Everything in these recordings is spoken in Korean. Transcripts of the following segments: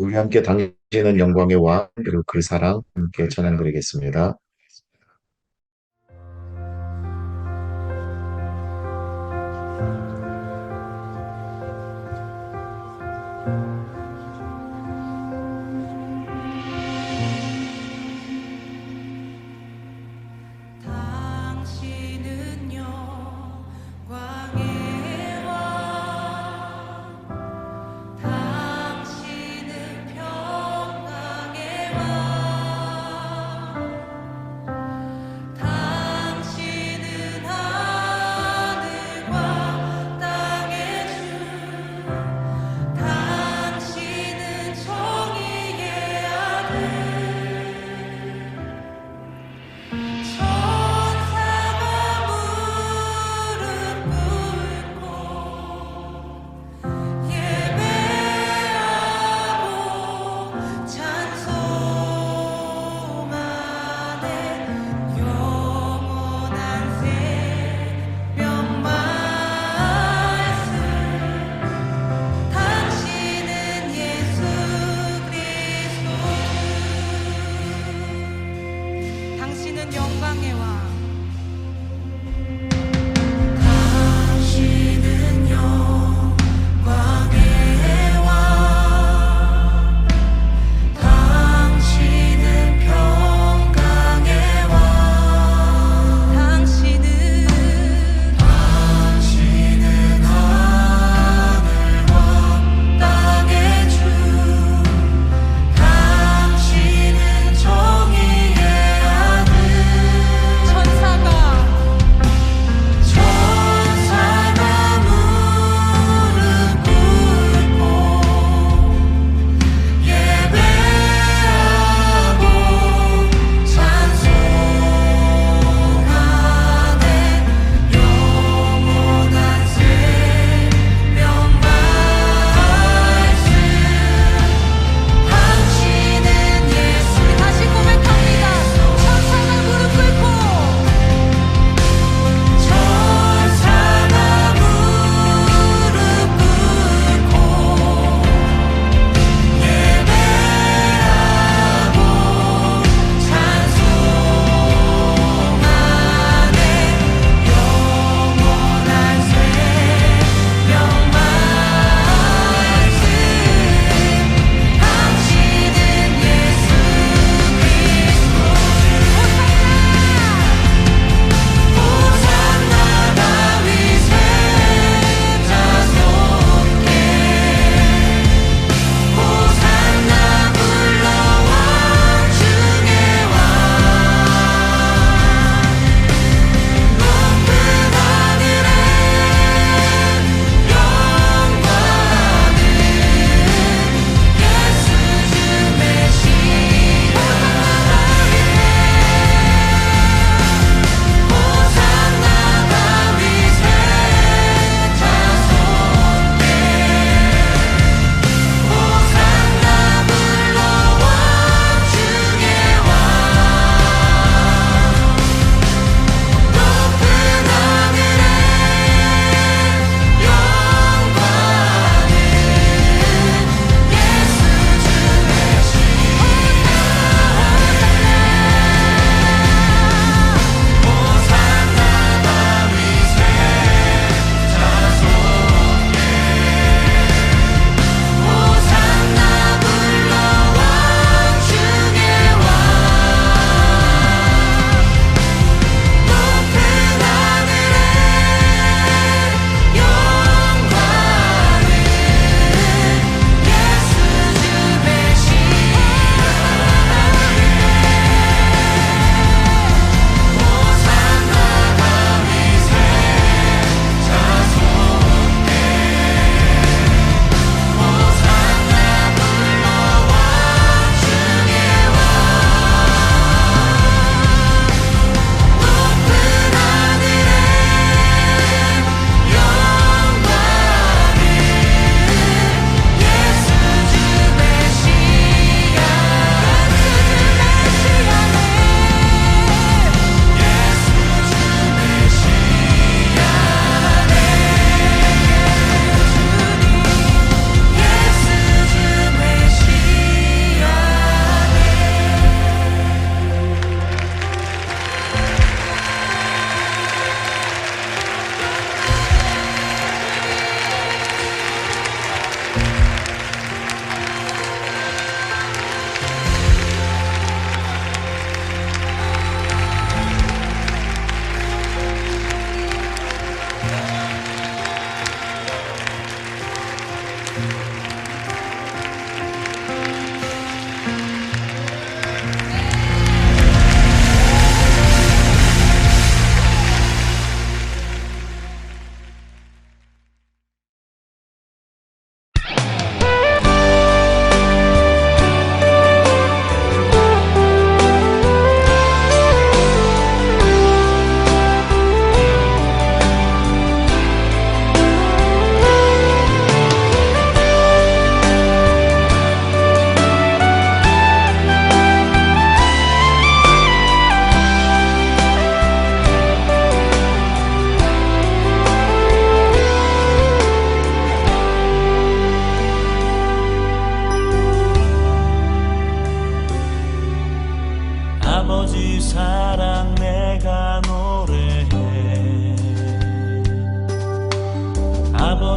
우리 함께 당신은 영광의 왕 그리고 그 사랑 함께 찬양드리겠습니다. 당신은 영광의 왕, 당신은 평강의 왕, 당신은 하늘과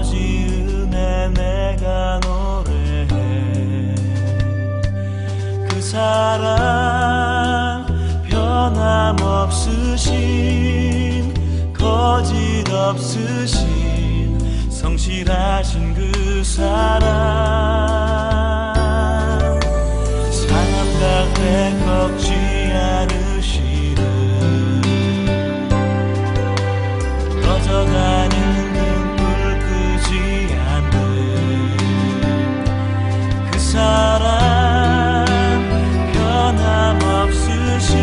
아버지 은혜 내가 노래해. 그 사랑 변함없으신 거짓 없으신 성실하신 그 사랑 사람 가운데 꺾지 않으시는 꺼져가는 등불 끄지 않는 그 사랑 변함없으신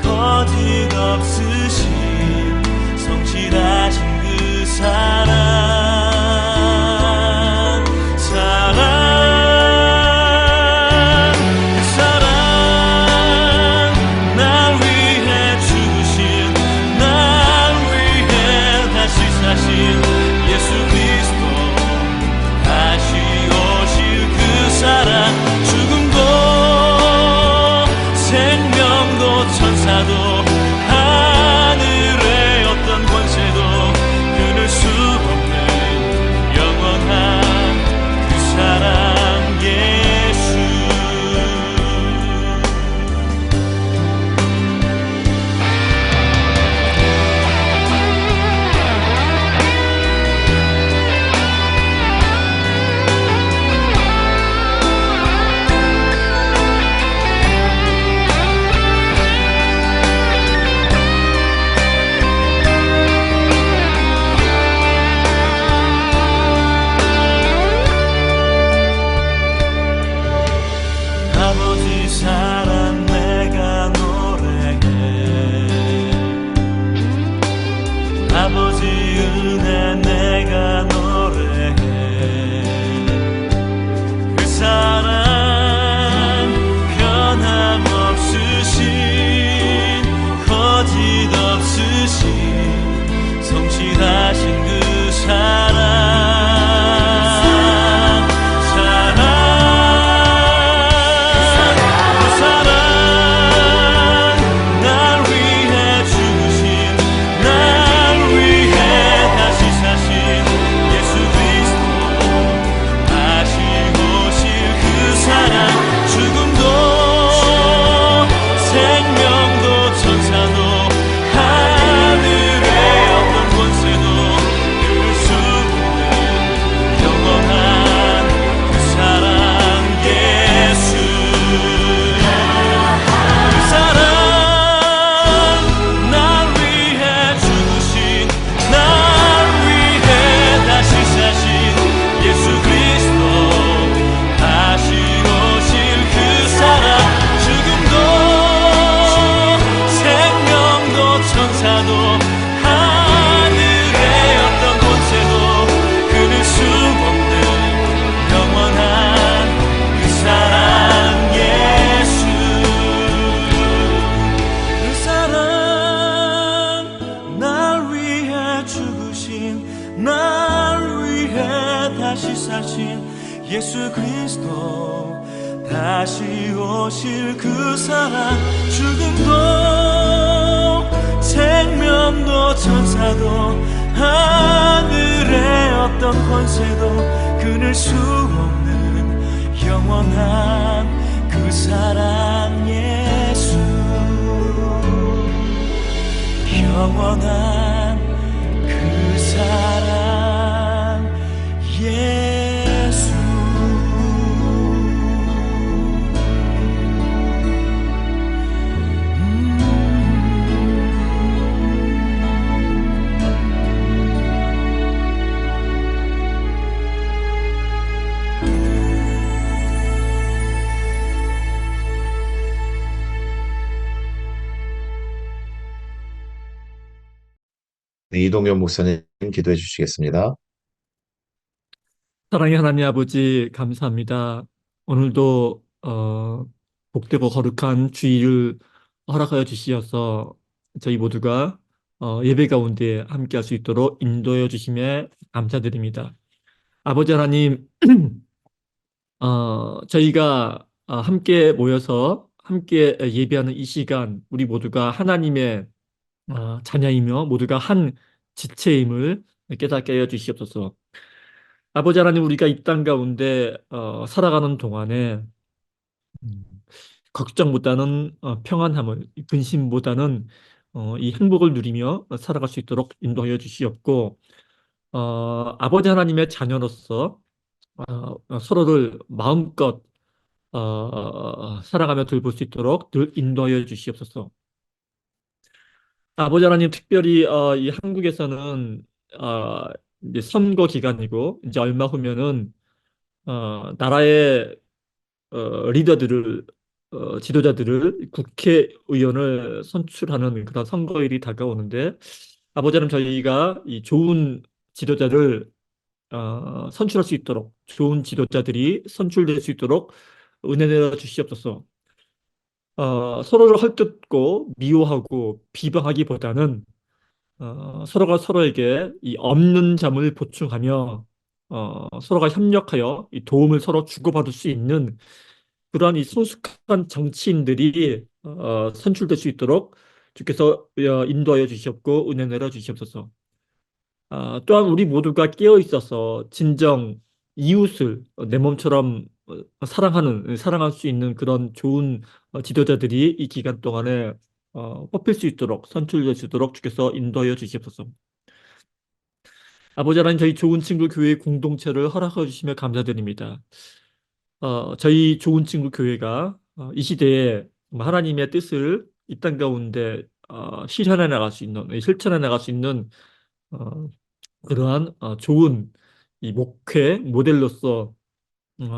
거짓 없으신 성실하신 그 사랑 날 위해 죽으신 날 위해 다시 사신 예수 그리스도 다시 오실 그 사랑 죽음도 생명도 천사도 하늘의 어떤 권세도 끊을 수 없는 영원한 그 사랑 예수 아버지 사랑 내가 노래해. 아버지 은혜 내가 노래해. 그 사랑 변함없으신 거짓 없으신 성실하신 그 사랑 예수 그리스도 다시 오실 그 사랑 죽음도 생명도 천사도 하늘의 어떤 권세도 끊을 수 없는 영원한 그 사랑 예수 영원한 그 사랑 예수 네, 이동현 목사님 기도해 주시겠습니다. 사랑의 하나님 아버지 감사합니다. 오늘도 복되고 거룩한 주일을 허락하여 주시어서 저희 모두가 예배 가운데 함께 할 수 있도록 인도해 주심에 감사드립니다. 아버지 하나님, 저희가 함께 모여서 함께 예배하는 이 시간 우리 모두가 하나님의 자녀이며 모두가 한 지체임을 깨닫게 하여 주시옵소서. 아버지 하나님, 우리가 이 땅 가운데 살아가는 동안에 걱정보다는 평안함을, 근심보다는 이 행복을 누리며 살아갈 수 있도록 인도하여 주시옵고, 아버지 하나님의 자녀로서 서로를 마음껏 살아가며 돌볼 수 있도록 늘 인도하여 주시옵소서. 아버지 하나님, 특별히 이 한국에서는 어, 이제 선거 기간이고, 이제 얼마 후면은 나라의 리더들을, 지도자들을, 국회의원을 선출하는 그런 선거일이 다가오는데, 아버지 하나님, 저희가 이 좋은 지도자를 선출할 수 있도록, 좋은 지도자들이 선출될 수 있도록 은혜 내려 주시옵소서. 서로를 헐뜯고 미워하고 비방하기보다는 서로가 서로에게 이 없는 점을 보충하며 서로가 협력하여 이 도움을 서로 주고받을 수 있는 그러한 이 성숙한 정치인들이 선출될 수 있도록 주께서 인도하여 주시옵고 은혜 내려 주시옵소서. 또한 우리 모두가 깨어 있어서 진정 이웃을 내 몸처럼 사랑할 수 있는 그런 좋은 지도자들이 이 기간 동안에 뽑힐 수 있도록 선출될 수 있도록 주께서 인도하여 주시옵소서. 아버지 하나님, 저희 좋은 친구 교회 공동체를 허락해 주시며 감사드립니다. 저희 좋은 친구 교회가 이 시대에 하나님의 뜻을 이 땅 가운데 실현해 나갈 수 있는, 실천해 나갈 수 있는 어, 그러한 좋은 이 목회 모델로서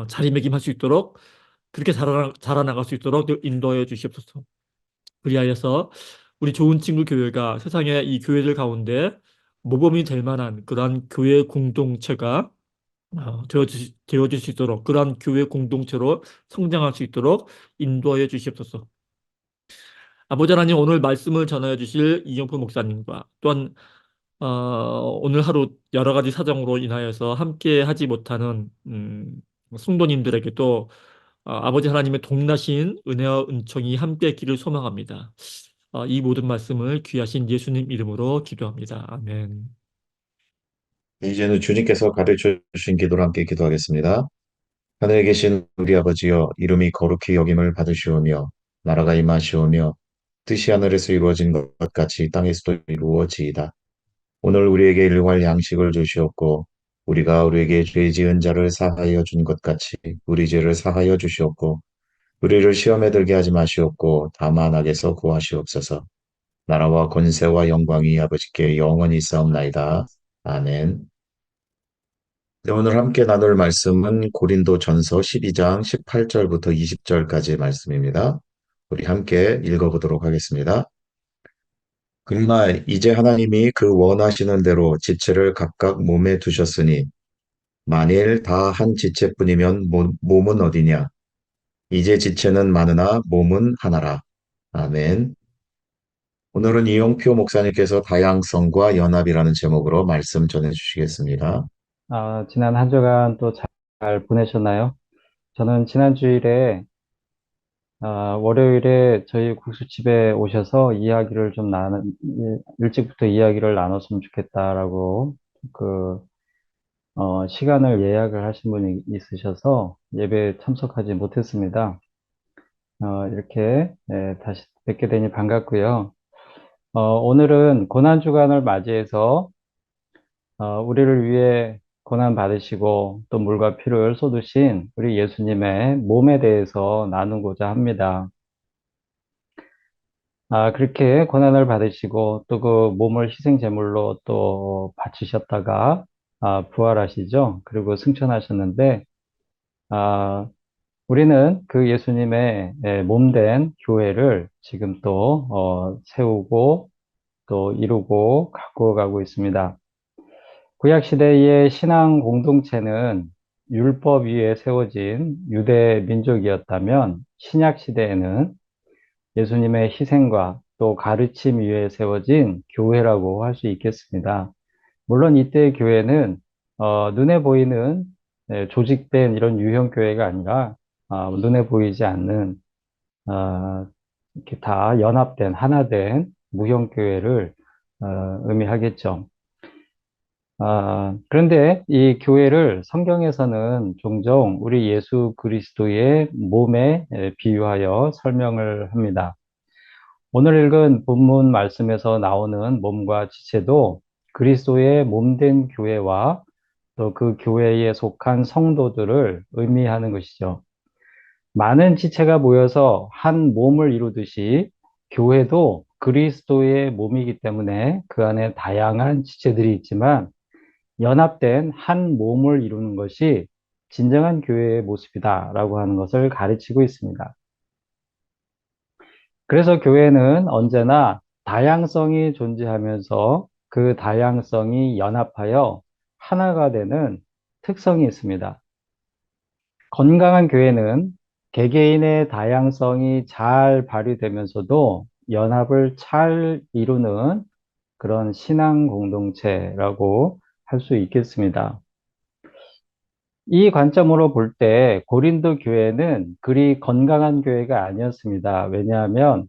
자리매김할 수 있도록 그렇게 자라나갈 수 있도록 인도하여 주시옵소서. 그리하여서 우리 좋은 친구 교회가 세상의 이 교회들 가운데 모범이 될 만한 그러한 교회 공동체가 되어질 수 있도록, 그러한 교회 공동체로 성장할 수 있도록 인도하여 주시옵소서. 아버지 하나님, 오늘 말씀을 전하여 주실 이영표 목사님과 또한 오늘 하루 여러 가지 사정으로 인하여서 함께 하지 못하는 성도님들에게도 아버지 하나님의 동나신 은혜와 은총이 함께 있기를 소망합니다. 이 모든 말씀을 귀하신 예수님 이름으로 기도합니다. 아멘. 이제는 주님께서 가르쳐 주신 기도로 함께 기도하겠습니다. 하늘에 계신 우리 아버지여, 이름이 거룩히 여김을 받으시오며, 나라가 임하시오며, 뜻이 하늘에서 이루어진 것 같이 땅에서도 이루어지이다. 오늘 우리에게 일용할 양식을 주시옵고, 우리가 우리에게 죄 지은 자를 사하여 준 것 같이 우리 죄를 사하여 주시옵고, 우리를 시험에 들게 하지 마시옵고, 다만 악에서 구하시옵소서. 나라와 권세와 영광이 아버지께 영원히 있사옵나이다. 아멘. 네, 오늘 함께 나눌 말씀은 고린도전서 12장 18절부터 20절까지의 말씀입니다. 우리 함께 읽어보도록 하겠습니다. 그러나 이제 하나님이 그 원하시는 대로 지체를 각각 몸에 두셨으니 만일 다 한 지체뿐이면 몸은 어디냐? 이제 지체는 많으나 몸은 하나라. 아멘. 오늘은 이용표 목사님께서 다양성과 연합이라는 제목으로 말씀 전해 주시겠습니다. 지난 한 주간 또 잘 보내셨나요? 저는 지난 주일에, 월요일에 저희 국수집에 오셔서 일찍부터 이야기를 나눴으면 좋겠다라고, 그, 시간을 예약을 하신 분이 있으셔서 예배에 참석하지 못했습니다. 이렇게, 다시 뵙게 되니 반갑고요. 오늘은 고난주간을 맞이해서 우리를 위해 고난 받으시고 또 물과 피를 쏟으신 우리 예수님의 몸에 대해서 나누고자 합니다. 그렇게 고난을 받으시고 또 그 몸을 희생 제물로 또 바치셨다가 부활하시죠. 그리고 승천하셨는데 우리는 그 예수님의 몸된 교회를 지금 또 세우고 또 이루고 가꾸어 가고 있습니다. 구약 시대의 신앙 공동체는 율법 위에 세워진 유대 민족이었다면 신약 시대에는 예수님의 희생과 또 가르침 위에 세워진 교회라고 할 수 있겠습니다. 물론 이때의 교회는 눈에 보이는 조직된 이런 유형 교회가 아니라 눈에 보이지 않는 이렇게 다 연합된 하나된 무형 교회를 의미하겠죠. 그런데 이 교회를 성경에서는 종종 우리 예수 그리스도의 몸에 비유하여 설명을 합니다. 오늘 읽은 본문 말씀에서 나오는 몸과 지체도 그리스도의 몸된 교회와 또 그 교회에 속한 성도들을 의미하는 것이죠. 많은 지체가 모여서 한 몸을 이루듯이 교회도 그리스도의 몸이기 때문에 그 안에 다양한 지체들이 있지만 연합된 한 몸을 이루는 것이 진정한 교회의 모습이다라고 하는 것을 가르치고 있습니다. 그래서 교회는 언제나 다양성이 존재하면서 그 다양성이 연합하여 하나가 되는 특성이 있습니다. 건강한 교회는 개개인의 다양성이 잘 발휘되면서도 연합을 잘 이루는 그런 신앙 공동체라고 할 수 있겠습니다. 이 관점으로 볼 때 고린도 교회는 그리 건강한 교회가 아니었습니다. 왜냐하면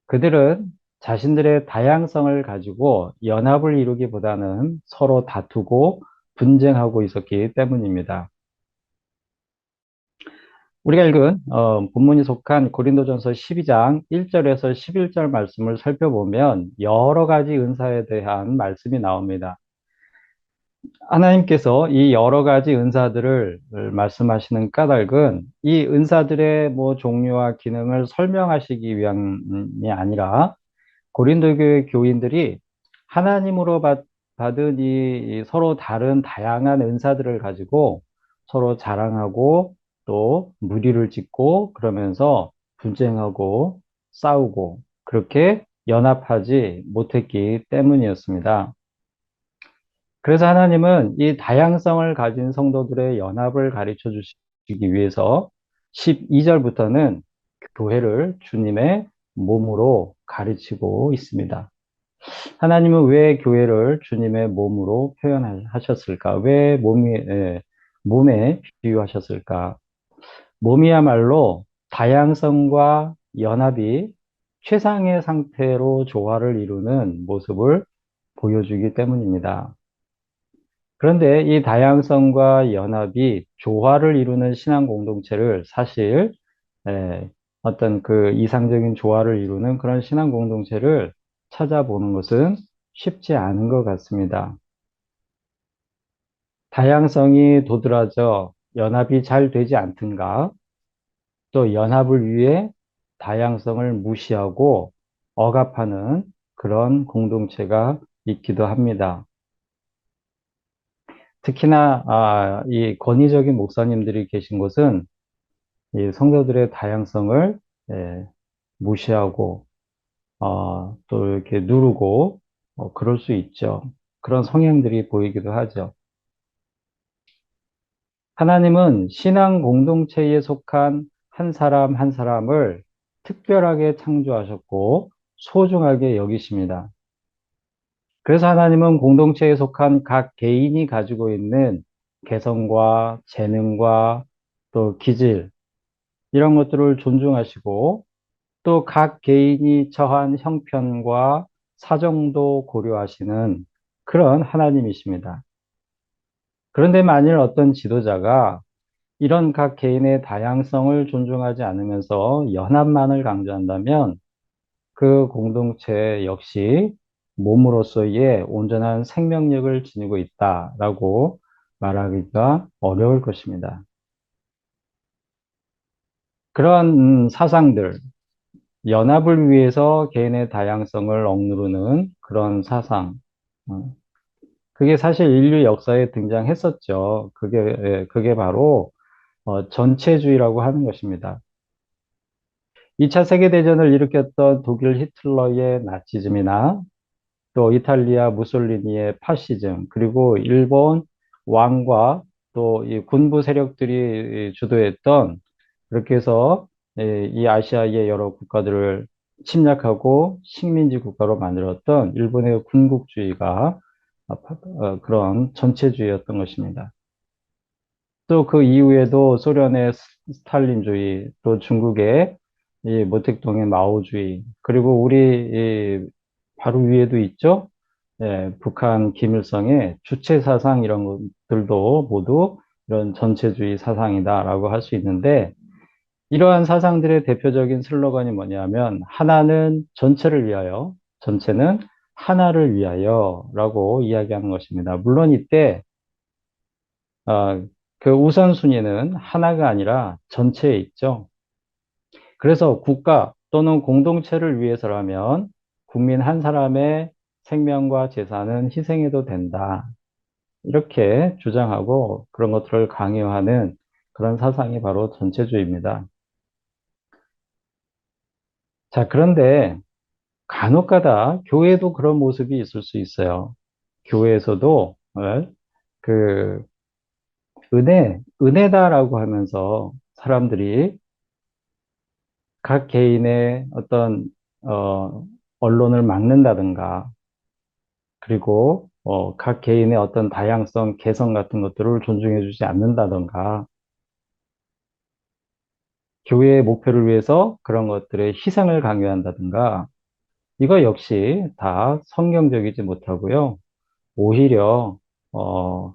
그들은 자신들의 다양성을 가지고 연합을 이루기보다는 서로 다투고 분쟁하고 있었기 때문입니다. 우리가 읽은 본문이 속한 고린도전서 12장 1절에서 11절 말씀을 살펴보면 여러 가지 은사에 대한 말씀이 나옵니다. 하나님께서 이 여러 가지 은사들을 말씀하시는 까닭은 이 은사들의 뭐 종류와 기능을 설명하시기 위함이 아니라 고린도 교회 교인들이 하나님으로 받은 이 서로 다른 다양한 은사들을 가지고 서로 자랑하고 또 무리를 짓고 그러면서 분쟁하고 싸우고 그렇게 연합하지 못했기 때문이었습니다. 그래서 하나님은 이 다양성을 가진 성도들의 연합을 가르쳐 주시기 위해서 12절부터는 교회를 주님의 몸으로 가르치고 있습니다. 하나님은 왜 교회를 주님의 몸으로 표현하셨을까? 왜 몸에 비유하셨을까? 몸이야말로 다양성과 연합이 최상의 상태로 조화를 이루는 모습을 보여주기 때문입니다. 그런데 이 다양성과 연합이 조화를 이루는 신앙 공동체를 사실 어떤 그 이상적인 조화를 이루는 그런 신앙 공동체를 찾아보는 것은 쉽지 않은 것 같습니다. 다양성이 도드라져 연합이 잘 되지 않든가 또 연합을 위해 다양성을 무시하고 억압하는 그런 공동체가 있기도 합니다. 특히나 이 권위적인 목사님들이 계신 곳은 이 성도들의 다양성을 무시하고 또 이렇게 누르고 그럴 수 있죠. 그런 성향들이 보이기도 하죠. 하나님은 신앙 공동체에 속한 한 사람 한 사람을 특별하게 창조하셨고 소중하게 여기십니다. 그래서 하나님은 공동체에 속한 각 개인이 가지고 있는 개성과 재능과 또 기질, 이런 것들을 존중하시고 또 각 개인이 처한 형편과 사정도 고려하시는 그런 하나님이십니다. 그런데 만일 어떤 지도자가 이런 각 개인의 다양성을 존중하지 않으면서 연합만을 강조한다면 그 공동체 역시 몸으로서의 온전한 생명력을 지니고 있다라고 말하기가 어려울 것입니다. 그러한 사상들, 연합을 위해서 개인의 다양성을 억누르는 그런 사상, 어, 그게 사실 인류 역사에 등장했었죠. 그게 바로 전체주의라고 하는 것입니다. 2차 세계대전을 일으켰던 독일 히틀러의 나치즘이나 또 이탈리아 무솔리니의 파시즘, 그리고 일본 왕과 또 이 군부 세력들이 주도했던 그렇게 해서 이 아시아의 여러 국가들을 침략하고 식민지 국가로 만들었던 일본의 군국주의가 그런 전체주의였던 것입니다. 또 그 이후에도 소련의 스탈린주의, 또 중국의 이 모택동의 마오주의, 그리고 우리 바로 위에도 있죠. 북한 김일성의 주체 사상 이런 것들도 모두 이런 전체주의 사상이다라고 할 수 있는데 이러한 사상들의 대표적인 슬로건이 뭐냐면 하나는 전체를 위하여, 전체는 하나를 위하여라고 이야기하는 것입니다. 물론 이때 그 우선순위는 하나가 아니라 전체에 있죠. 그래서 국가 또는 공동체를 위해서라면 국민 한 사람의 생명과 재산은 희생해도 된다. 이렇게 주장하고 그런 것들을 강요하는 그런 사상이 바로 전체주의입니다. 자, 그런데 간혹 가다 교회도 그런 모습이 있을 수 있어요. 교회에서도 그 은혜다라고 하면서 사람들이 각 개인의 어떤 언론을 막는다든가 그리고 각 개인의 어떤 다양성, 개성 같은 것들을 존중해 주지 않는다든가 교회의 목표를 위해서 그런 것들의 희생을 강요한다든가 이거 역시 다 성경적이지 못하고요. 오히려 어,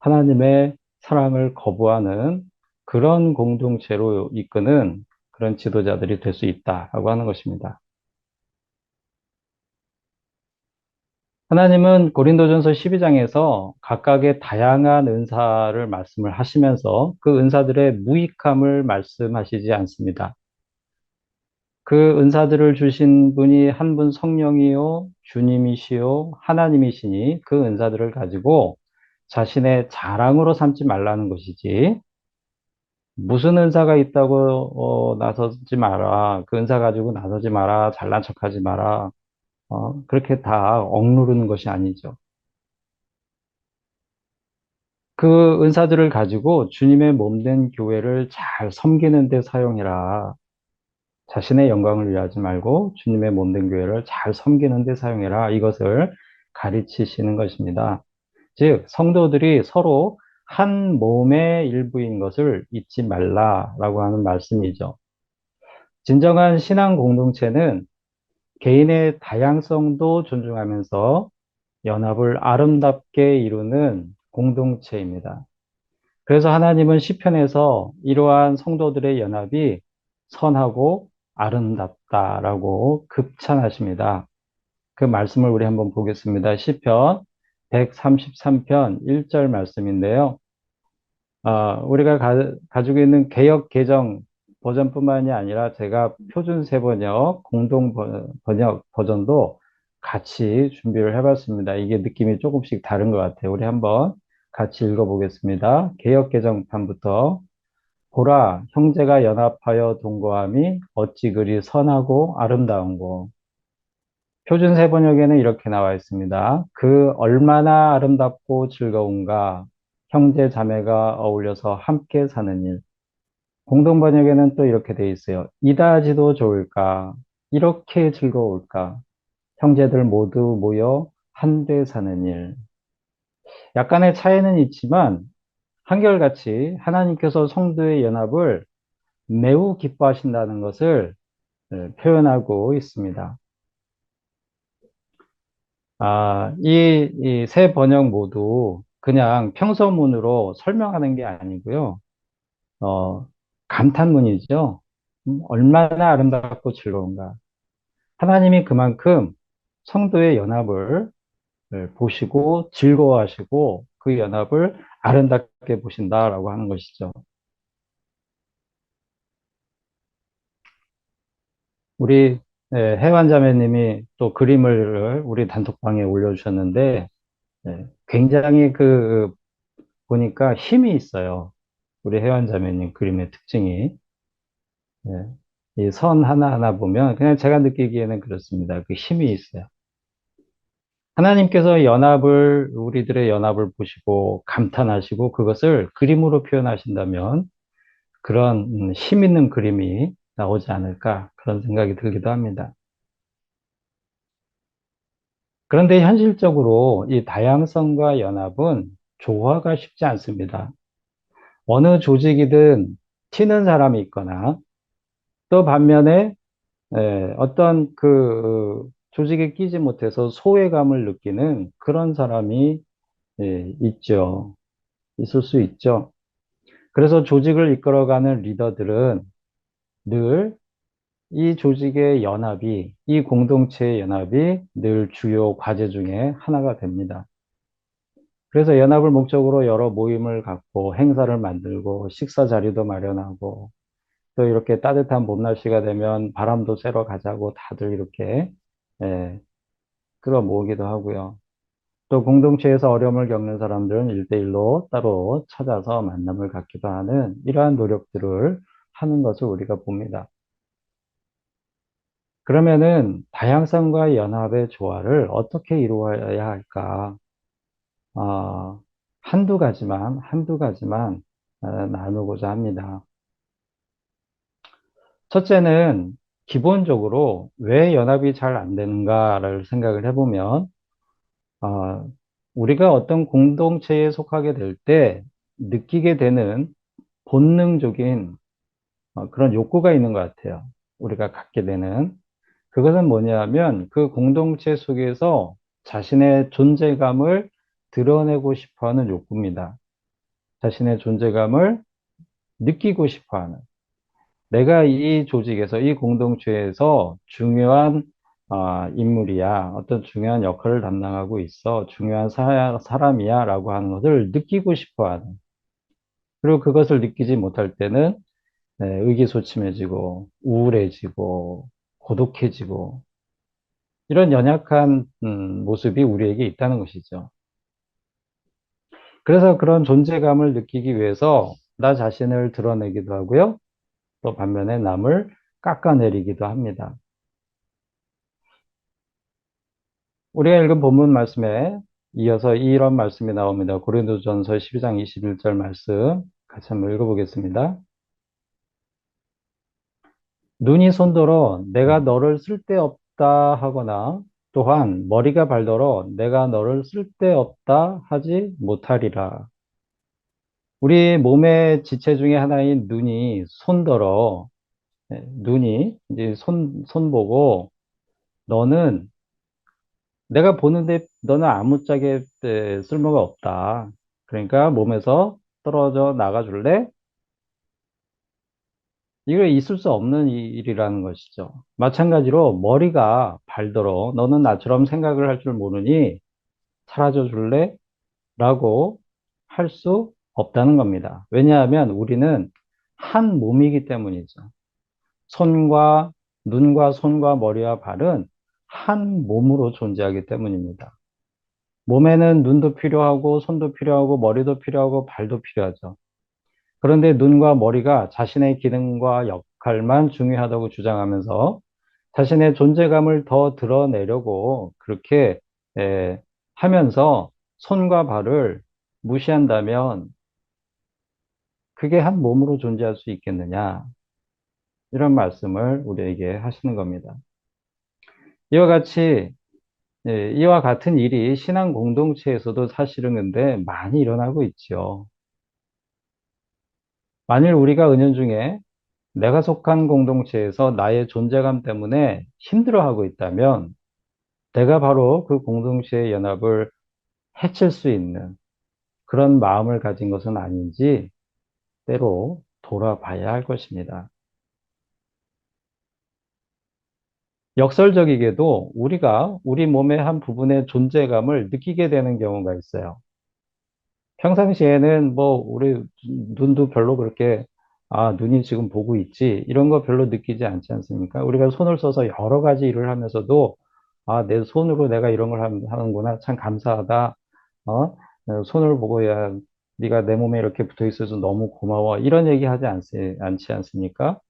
하나님의 사랑을 거부하는 그런 공동체로 이끄는 그런 지도자들이 될 수 있다라고 하는 것입니다. 하나님은 고린도전서 12장에서 각각의 다양한 은사를 말씀을 하시면서 그 은사들의 무익함을 말씀하시지 않습니다. 그 은사들을 주신 분이 한 분 성령이요, 주님이시요, 하나님이시니 그 은사들을 가지고 자신의 자랑으로 삼지 말라는 것이지, 무슨 은사가 있다고 나서지 마라, 그 은사 가지고 나서지 마라, 잘난 척하지 마라, 그렇게 다 억누르는 것이 아니죠. 그 은사들을 가지고 주님의 몸된 교회를 잘 섬기는 데 사용해라. 자신의 영광을 위하지 말고 주님의 몸된 교회를 잘 섬기는 데 사용해라. 이것을 가르치시는 것입니다. 즉, 성도들이 서로 한 몸의 일부인 것을 잊지 말라라고 하는 말씀이죠. 진정한 신앙 공동체는 개인의 다양성도 존중하면서 연합을 아름답게 이루는 공동체입니다. 그래서 하나님은 시편에서 이러한 성도들의 연합이 선하고 아름답다라고 극찬하십니다. 그 말씀을 우리 한번 보겠습니다. 시편 133편 1절 말씀인데요. 우리가 가지고 있는 개역 개정 버전뿐만이 아니라 제가 표준 세번역 공동 번역 버전도 같이 준비를 해봤습니다. 이게 느낌이 조금씩 다른 것 같아요. 우리 한번 같이 읽어보겠습니다. 개역 개정판부터 보라, 형제가 연합하여 동거함이 어찌 그리 선하고 아름다운고. 표준 세번역에는 이렇게 나와 있습니다. 그 얼마나 아름답고 즐거운가. 형제 자매가 어울려서 함께 사는 일. 공동 번역에는 또 이렇게 돼 있어요. 이다지도 좋을까? 이렇게 즐거울까? 형제들 모두 모여 한데 사는 일. 약간의 차이는 있지만 한결같이 하나님께서 성도의 연합을 매우 기뻐하신다는 것을 표현하고 있습니다. 이 세 번역 모두 그냥 평서문으로 설명하는 게 아니고요. 감탄문이죠. 얼마나 아름답고 즐거운가. 하나님이 그만큼 성도의 연합을 보시고 즐거워하시고 그 연합을 아름답게 보신다라고 하는 것이죠. 우리 혜완 자매님이 또 그림을 우리 단톡방에 올려주셨는데 굉장히 보니까 힘이 있어요. 우리 혜완 자매님 그림의 특징이 이 선 하나하나 보면 그냥 제가 느끼기에는 그렇습니다. 그 힘이 있어요. 하나님께서 우리들의 연합을 보시고 감탄하시고 그것을 그림으로 표현하신다면 그런 힘 있는 그림이 나오지 않을까 그런 생각이 들기도 합니다. 그런데 현실적으로 이 다양성과 연합은 조화가 쉽지 않습니다. 어느 조직이든 튀는 사람이 있거나 또 반면에 어떤 그 조직에 끼지 못해서 소외감을 느끼는 그런 사람이 있죠. 있을 수 있죠. 그래서 조직을 이끌어가는 리더들은 늘 이 조직의 연합이, 이 공동체의 연합이 늘 주요 과제 중에 하나가 됩니다. 그래서 연합을 목적으로 여러 모임을 갖고 행사를 만들고 식사 자리도 마련하고 또 이렇게 따뜻한 봄 날씨가 되면 바람도 쐬러 가자고 다들 이렇게 예, 끌어 모으기도 하고요. 또 공동체에서 어려움을 겪는 사람들은 일대일로 따로 찾아서 만남을 갖기도 하는 이러한 노력들을 하는 것을 우리가 봅니다. 그러면은 다양성과 연합의 조화를 어떻게 이루어야 할까? 어, 한두 가지만 나누고자 합니다. 첫째는 기본적으로 왜 연합이 잘 안 되는가를 생각을 해보면, 어, 우리가 어떤 공동체에 속하게 될 때 느끼게 되는 본능적인 그런 욕구가 있는 것 같아요. 우리가 갖게 되는. 그것은 뭐냐면 그 공동체 속에서 자신의 존재감을 드러내고 싶어 하는 욕구입니다. 자신의 존재감을 느끼고 싶어 하는. 내가 이 조직에서, 이 공동체에서 중요한 인물이야. 어떤 중요한 역할을 담당하고 있어. 중요한 사람이야. 라고 하는 것을 느끼고 싶어 하는. 그리고 그것을 느끼지 못할 때는 의기소침해지고, 우울해지고, 고독해지고, 이런 연약한 모습이 우리에게 있다는 것이죠. 그래서 그런 존재감을 느끼기 위해서 나 자신을 드러내기도 하고요. 또 반면에 남을 깎아내리기도 합니다. 우리가 읽은 본문 말씀에 이어서 이런 말씀이 나옵니다. 고린도전서 12장 21절 말씀 같이 한번 읽어보겠습니다. 눈이 손더러 내가 너를 쓸데없다 하거나 또한 머리가 발더러 내가 너를 쓸데없다 하지 못하리라. 우리 몸의 지체 중에 하나인 눈이 손더러 눈이 이제 손 보고 너는 내가 보는데 너는 아무짝에 쓸모가 없다. 그러니까 몸에서 떨어져 나가 줄래? 이거 있을 수 없는 일이라는 것이죠. 마찬가지로 머리가 발더러 너는 나처럼 생각을 할 줄 모르니 사라져 줄래? 라고 할 수 없다는 겁니다. 왜냐하면 우리는 한 몸이기 때문이죠. 손과 눈과 손과 머리와 발은 한 몸으로 존재하기 때문입니다. 몸에는 눈도 필요하고 손도 필요하고 머리도 필요하고 발도 필요하죠. 그런데 눈과 머리가 자신의 기능과 역할만 중요하다고 주장하면서 자신의 존재감을 더 드러내려고 그렇게 하면서 손과 발을 무시한다면 그게 한 몸으로 존재할 수 있겠느냐? 이런 말씀을 우리에게 하시는 겁니다. 이와 같이 이와 같은 일이 신앙 공동체에서도 사실은 근데 많이 일어나고 있죠. 만일 우리가 은연중에 내가 속한 공동체에서 나의 존재감 때문에 힘들어하고 있다면 내가 바로 그 공동체의 연합을 해칠 수 있는 그런 마음을 가진 것은 아닌지 때로 돌아봐야 할 것입니다. 역설적이게도 우리가 우리 몸의 한 부분의 존재감을 느끼게 되는 경우가 있어요. 평상시에는 뭐 우리 눈도 별로 그렇게 눈이 지금 보고 있지 이런 거 별로 느끼지 않지 않습니까? 우리가 손을 써서 여러 가지 일을 하면서도 내 손으로 내가 이런 걸 하는구나 참 감사하다. 손을 보고 야 네가 내 몸에 이렇게 붙어 있어서 너무 고마워 이런 얘기 하지 않지 않습니까?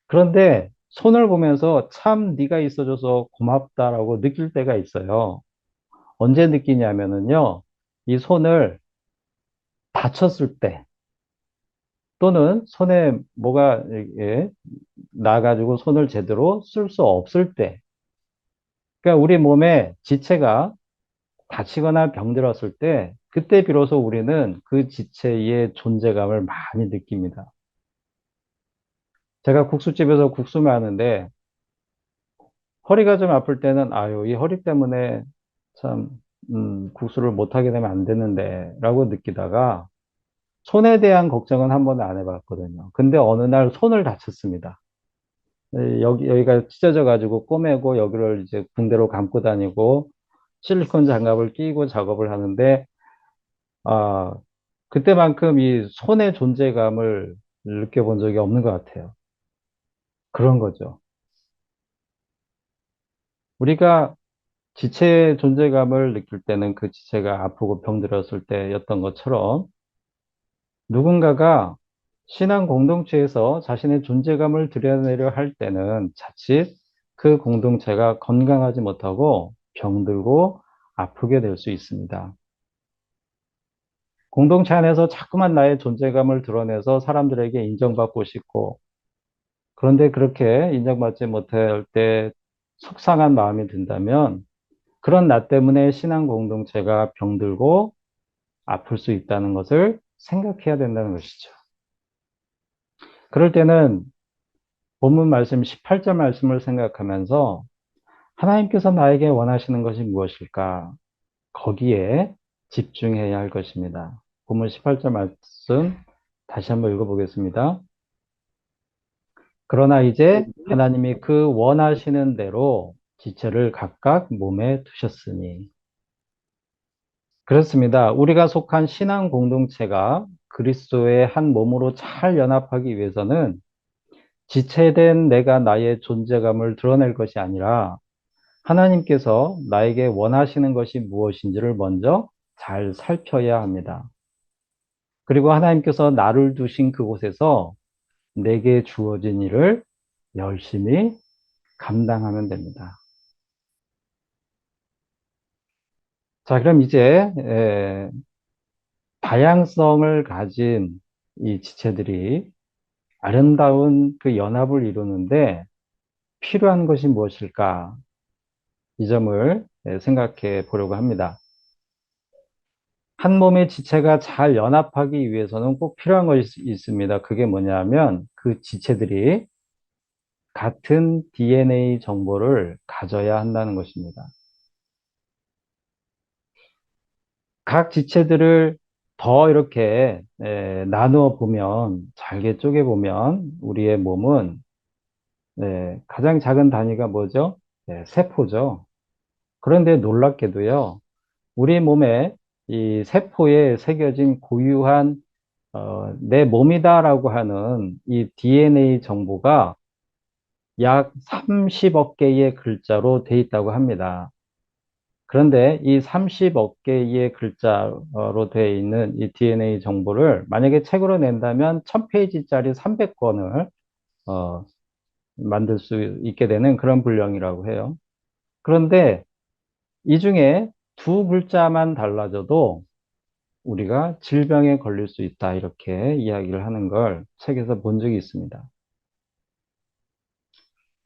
그런데 손을 보면서 참 네가 있어줘서 고맙다라고 느낄 때가 있어요. 언제 느끼냐면은요, 이 손을 다쳤을 때, 또는 손에 뭐가 나가지고 손을 제대로 쓸 수 없을 때, 그러니까 우리 몸에 지체가 다치거나 병들었을 때, 그때 비로소 우리는 그 지체의 존재감을 많이 느낍니다. 제가 국수집에서 국수 마는데, 허리가 좀 아플 때는, 아유, 이 허리 때문에 참, 국수를 못하게 되면 안 되는데, 라고 느끼다가, 손에 대한 걱정은 한 번도 안 해봤거든요. 근데 어느 날 손을 다쳤습니다. 여기가 찢어져가지고 꼬매고, 여기를 이제 붕대로 감고 다니고, 실리콘 장갑을 끼고 작업을 하는데, 아, 그때만큼 이 손의 존재감을 느껴본 적이 없는 것 같아요. 그런 거죠. 우리가 지체의 존재감을 느낄 때는 그 지체가 아프고 병들었을 때였던 것처럼 누군가가 신앙 공동체에서 자신의 존재감을 드러내려 할 때는 자칫 그 공동체가 건강하지 못하고 병들고 아프게 될 수 있습니다. 공동체 안에서 자꾸만 나의 존재감을 드러내서 사람들에게 인정받고 싶고, 그런데 그렇게 인정받지 못할 때 속상한 마음이 든다면 그런 나 때문에 신앙 공동체가 병들고 아플 수 있다는 것을 생각해야 된다는 것이죠. 그럴 때는 본문 말씀 18절 말씀을 생각하면서 하나님께서 나에게 원하시는 것이 무엇일까? 거기에 집중해야 할 것입니다. 본문 18절 말씀 다시 한번 읽어보겠습니다. 그러나 이제 하나님이 그 원하시는 대로 지체를 각각 몸에 두셨으니. 그렇습니다. 우리가 속한 신앙 공동체가 그리스도의 한 몸으로 잘 연합하기 위해서는 지체된 내가 나의 존재감을 드러낼 것이 아니라 하나님께서 나에게 원하시는 것이 무엇인지를 먼저 잘 살펴야 합니다. 그리고 하나님께서 나를 두신 그곳에서 내게 주어진 일을 열심히 감당하면 됩니다. 자, 그럼 이제 다양성을 가진 이 지체들이 아름다운 그 연합을 이루는데 필요한 것이 무엇일까? 이 점을 생각해 보려고 합니다. 한 몸의 지체가 잘 연합하기 위해서는 꼭 필요한 것이 있습니다. 그게 뭐냐면 그 지체들이 같은 DNA 정보를 가져야 한다는 것입니다. 각 지체들을 더 이렇게 나누어 보면, 잘게 쪼개 보면 우리의 몸은 가장 작은 단위가 뭐죠? 세포죠. 그런데 놀랍게도요, 우리 몸에 이 세포에 새겨진 고유한 내 몸이다라고 하는 이 DNA 정보가 약 30억 개의 글자로 돼 있다고 합니다. 그런데 이 30억 개의 글자로 되어 있는 이 DNA 정보를 만약에 책으로 낸다면 1000페이지짜리 300권을 만들 수 있게 되는 그런 분량이라고 해요. 그런데 이 중에 두 글자만 달라져도 우리가 질병에 걸릴 수 있다, 이렇게 이야기를 하는 걸 책에서 본 적이 있습니다.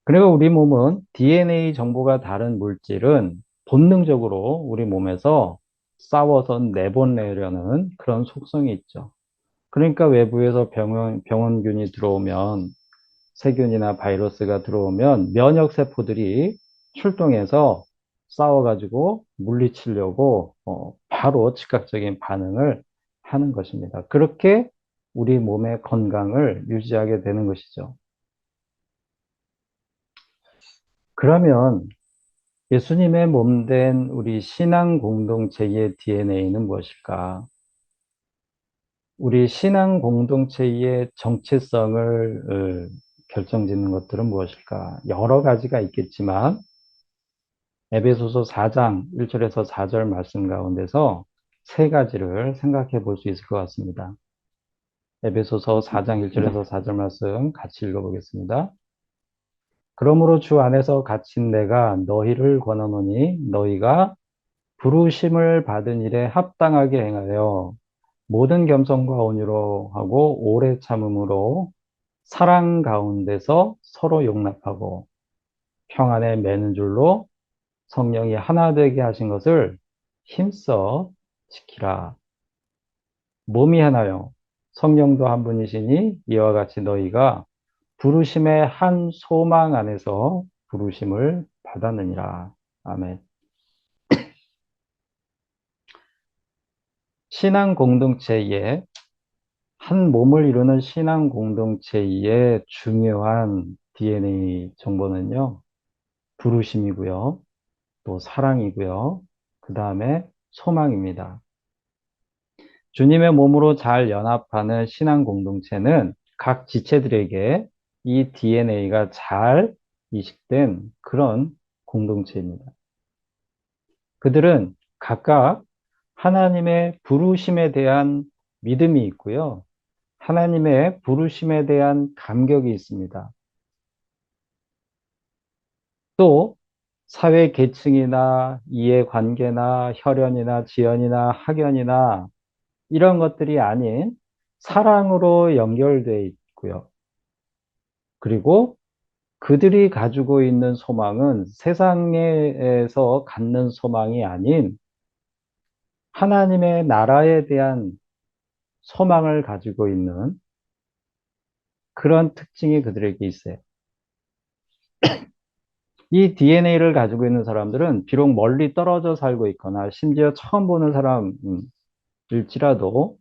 그리고 우리 몸은 DNA 정보가 다른 물질은 본능적으로 우리 몸에서 싸워서 내보내려는 그런 속성이 있죠. 그러니까 외부에서 병원균이 들어오면, 세균이나 바이러스가 들어오면 면역세포들이 출동해서 싸워가지고 물리치려고 바로 즉각적인 반응을 하는 것입니다. 그렇게 우리 몸의 건강을 유지하게 되는 것이죠. 그러면 예수님의 몸된 우리 신앙 공동체의 DNA는 무엇일까? 우리 신앙 공동체의 정체성을 결정짓는 것들은 무엇일까? 여러 가지가 있겠지만 에베소서 4장 1절에서 4절 말씀 가운데서 세 가지를 생각해 볼 수 있을 것 같습니다. 에베소서 4장 1절에서 4절 말씀 같이 읽어보겠습니다. 그러므로 주 안에서 갇힌 내가 너희를 권하노니 너희가 부르심을 받은 일에 합당하게 행하여 모든 겸손과 온유로 하고 오래 참음으로 사랑 가운데서 서로 용납하고 평안에 매는 줄로 성령이 하나 되게 하신 것을 힘써 지키라. 몸이 하나요. 성령도 한 분이시니 이와 같이 너희가 부르심의 한 소망 안에서 부르심을 받았느니라. 아멘. 신앙 공동체의 한 몸을 이루는 신앙 공동체의 중요한 DNA 정보는요, 부르심이고요, 또 사랑이고요, 그 다음에 소망입니다. 주님의 몸으로 잘 연합하는 신앙 공동체는 각 지체들에게 이 DNA가 잘 이식된 그런 공동체입니다. 그들은 각각 하나님의 부르심에 대한 믿음이 있고요. 하나님의 부르심에 대한 감격이 있습니다. 또 사회 계층이나 이해관계나 혈연이나 지연이나 학연이나 이런 것들이 아닌 사랑으로 연결되어 있고요. 그리고 그들이 가지고 있는 소망은 세상에서 갖는 소망이 아닌 하나님의 나라에 대한 소망을 가지고 있는 그런 특징이 그들에게 있어요. 이 DNA를 가지고 있는 사람들은 비록 멀리 떨어져 살고 있거나 심지어 처음 보는 사람일지라도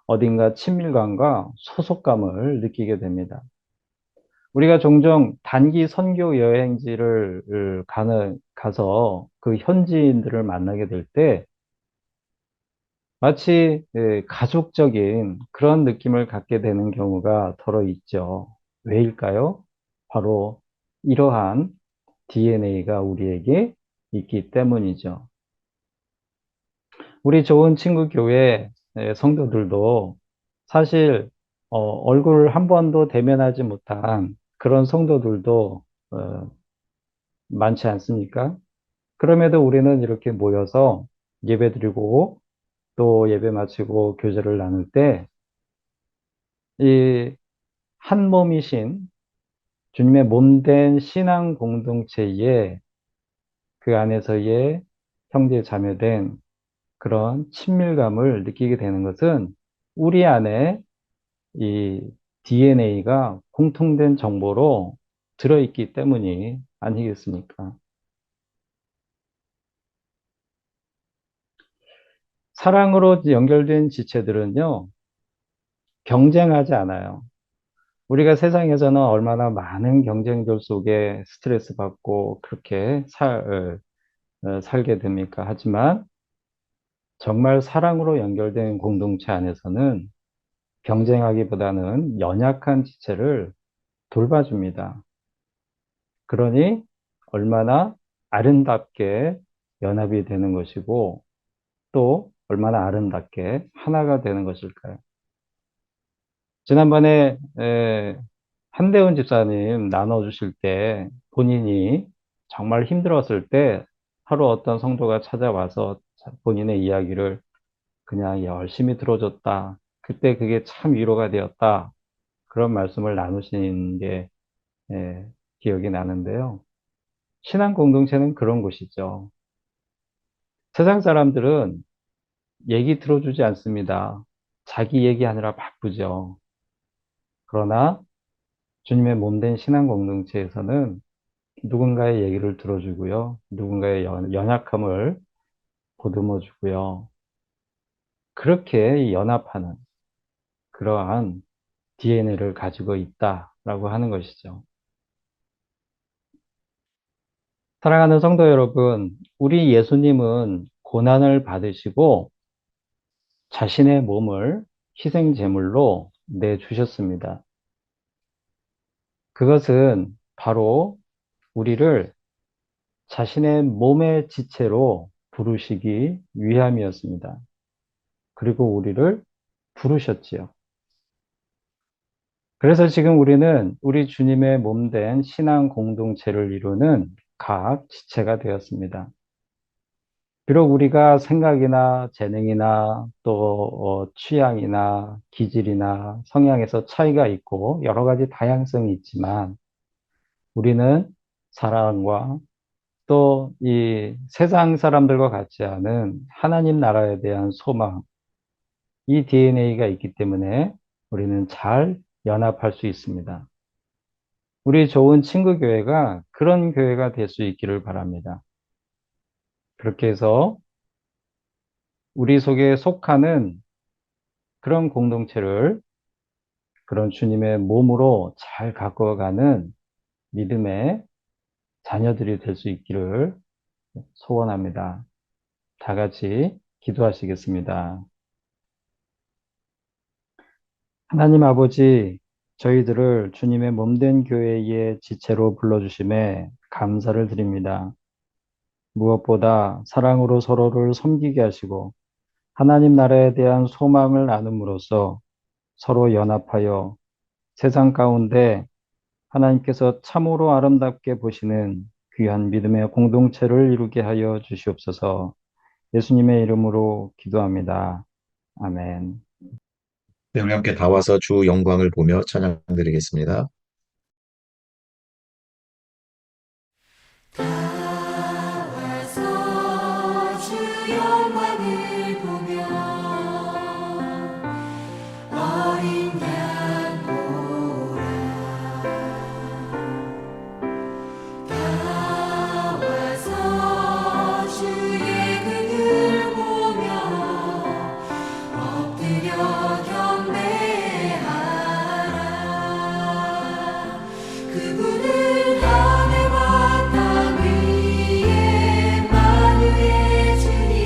어딘가 친밀감과 소속감을 느끼게 됩니다. 우리가 종종 단기 선교 여행지를 가서 그 현지인들을 만나게 될 때 마치 가족적인 그런 느낌을 갖게 되는 경우가 더러 있죠. 왜일까요? 바로 이러한 DNA가 우리에게 있기 때문이죠. 우리 좋은 친구 교회 성도들도 사실 얼굴 한 번도 대면하지 못한 그런 성도들도 많지 않습니까? 그럼에도 우리는 이렇게 모여서 예배드리고 또 예배 마치고 교제를 나눌 때 이 한 몸이신 주님의 몸된 신앙 공동체에 그 안에서의 형제 자매된 그런 친밀감을 느끼게 되는 것은 우리 안에 이 DNA가 공통된 정보로 들어있기 때문이 아니겠습니까? 사랑으로 연결된 지체들은요, 경쟁하지 않아요. 우리가 세상에서는 얼마나 많은 경쟁들 속에 스트레스 받고 그렇게 살게 됩니까? 하지만 정말 사랑으로 연결된 공동체 안에서는 경쟁하기보다는 연약한 지체를 돌봐줍니다. 그러니 얼마나 아름답게 연합이 되는 것이고 또 얼마나 아름답게 하나가 되는 것일까요? 지난번에 한대훈 집사님 나눠주실 때 본인이 정말 힘들었을 때 하루 어떤 성도가 찾아와서 본인의 이야기를 그냥 열심히 들어줬다. 그때 그게 참 위로가 되었다. 그런 말씀을 나누신 게 기억이 나는데요. 신앙 공동체는 그런 곳이죠. 세상 사람들은 얘기 들어주지 않습니다. 자기 얘기하느라 바쁘죠. 그러나 주님의 몸된 신앙 공동체에서는 누군가의 얘기를 들어주고요. 누군가의 연약함을 보듬어 주고요. 그렇게 연합하는 그러한 DNA를 가지고 있다라고 하는 것이죠. 사랑하는 성도 여러분, 우리 예수님은 고난을 받으시고 자신의 몸을 희생 제물로 내주셨습니다. 그것은 바로 우리를 자신의 몸의 지체로 부르시기 위함이었습니다. 그리고 우리를 부르셨지요. 그래서 지금 우리는 우리 주님의 몸된 신앙 공동체를 이루는 각 지체가 되었습니다. 비록 우리가 생각이나 재능이나 또 취향이나 기질이나 성향에서 차이가 있고 여러 가지 다양성이 있지만 우리는 사랑과 또 이 세상 사람들과 같지 않은 하나님 나라에 대한 소망, 이 DNA가 있기 때문에 우리는 잘 연합할 수 있습니다. 우리 좋은 친구 교회가 그런 교회가 될 수 있기를 바랍니다. 그렇게 해서 우리 속에 속하는 그런 공동체를 그런 주님의 몸으로 잘 가꿔가는 믿음의 자녀들이 될 수 있기를 소원합니다. 다 같이 기도하시겠습니다. 하나님 아버지, 저희들을 주님의 몸된 교회의 지체로 불러주심에 감사를 드립니다. 무엇보다 사랑으로 서로를 섬기게 하시고 하나님 나라에 대한 소망을 나눔으로써 서로 연합하여 세상 가운데 하나님께서 참으로 아름답게 보시는 귀한 믿음의 공동체를 이루게 하여 주시옵소서. 예수님의 이름으로 기도합니다. 아멘. 네, 우리 함께 다 와서 주 영광을 보며 찬양드리겠습니다. 다 와서 주 영광을 보며 어린 양 보라. 다 와서 주의 그늘 보며 엎드려 경배하라. 그분은 하늘과 땅 위에 만유의 주님,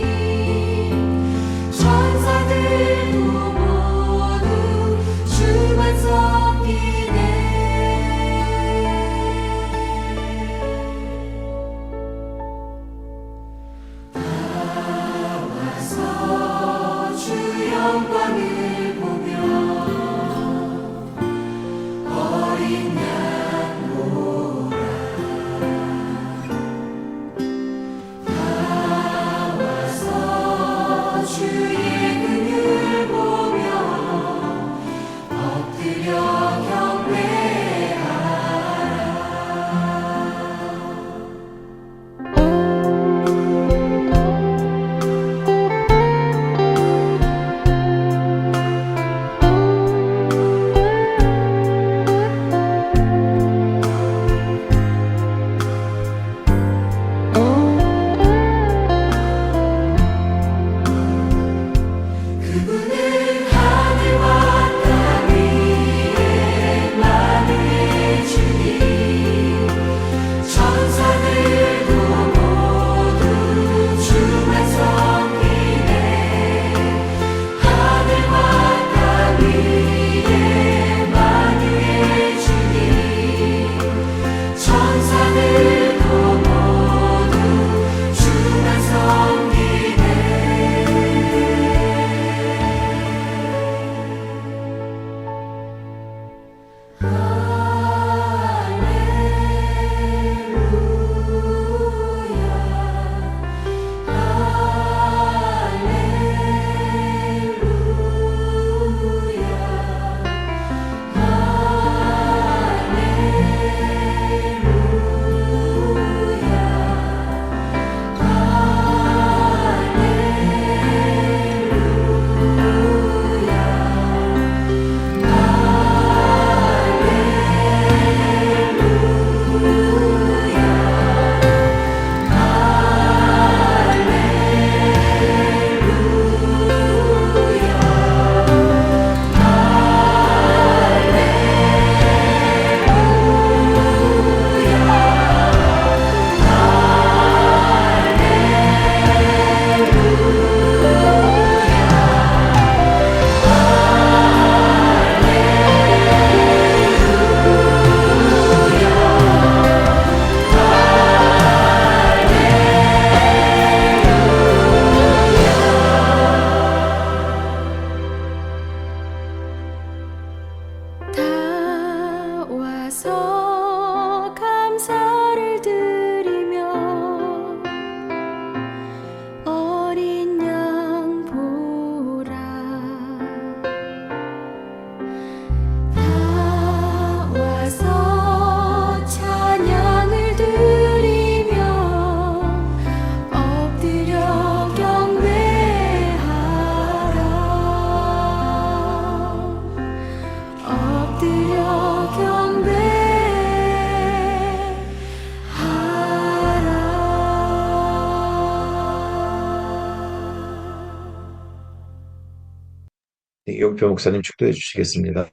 이경표 목사님 축도해 주시겠습니다.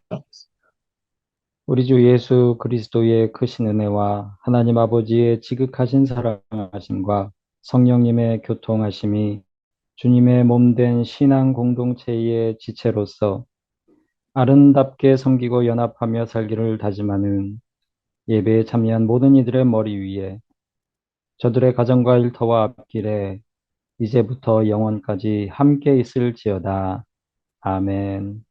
우리 주 예수 그리스도의 크신 은혜와 하나님 아버지의 지극하신 사랑하심과 성령님의 교통하심이 주님의 몸된 신앙 공동체의 지체로서 아름답게 섬기고 연합하며 살기를 다짐하는 예배에 참여한 모든 이들의 머리 위에 저들의 가정과 일터와 앞길에 이제부터 영원까지 함께 있을지어다. 아멘.